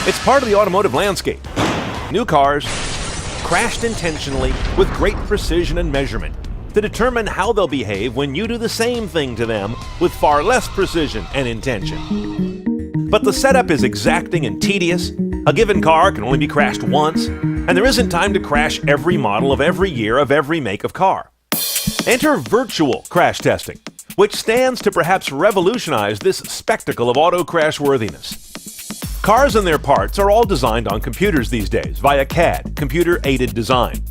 It's part of the automotive landscape. New cars crashed intentionally with great precision and measurement to determine how they'll behave when you do the same thing to them with far less precision and intention. But the setup is exacting and tedious. A given car can only be crashed once, and there isn't time to crash every model of every year of every make of car. Enter virtual crash testing, which stands to perhaps revolutionize this spectacle of auto crash worthiness. Cars and their parts are all designed on computers these days via CAD, computer-aided design.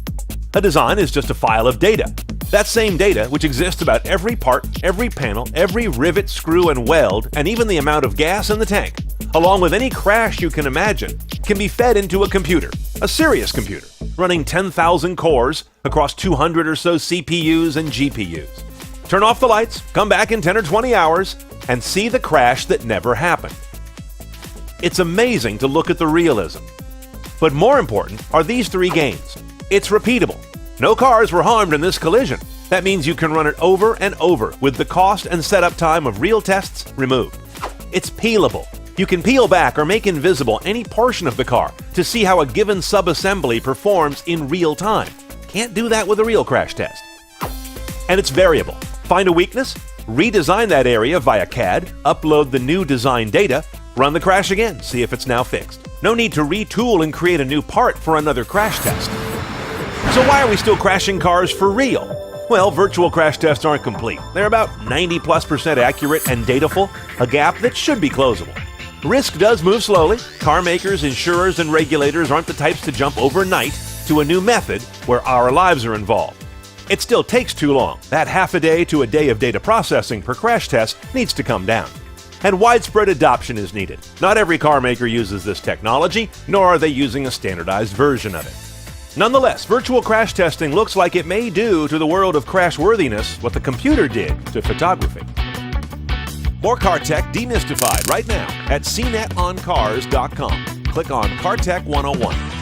A design is just a file of data. That same data, which exists about every part, every panel, every rivet, screw, and weld, and even the amount of gas in the tank, along with any crash you can imagine, can be fed into a computer, a serious computer, running 10,000 cores across 200 or so CPUs and GPUs. Turn off the lights, come back in 10 or 20 hours, and see the crash that never happened. It's amazing to look at the realism. But more important are these three gains. It's repeatable. No cars were harmed in this collision. That means you can run it over and over with the cost and setup time of real tests removed. It's peelable. You can peel back or make invisible any portion of the car to see how a given subassembly performs in real time. Can't do that with a real crash test. And it's variable. Find a weakness, redesign that area via CAD, upload the new design data, run the crash again, see if it's now fixed. No need to retool and create a new part for another crash test. So why are we still crashing cars for real? Well, virtual crash tests aren't complete. They're about 90+% accurate and dataful, a gap that should be closable. Risk does move slowly. Car makers, insurers, and regulators aren't the types to jump overnight to a new method where our lives are involved. It still takes too long. That half a day to a day of data processing per crash test needs to come down. And widespread adoption is needed. Not every car maker uses this technology, nor are they using a standardized version of it. Nonetheless, virtual crash testing looks like it may do to the world of crashworthiness what the computer did to photography. More car tech demystified right now at cnetoncars.com. Click on CarTech 101.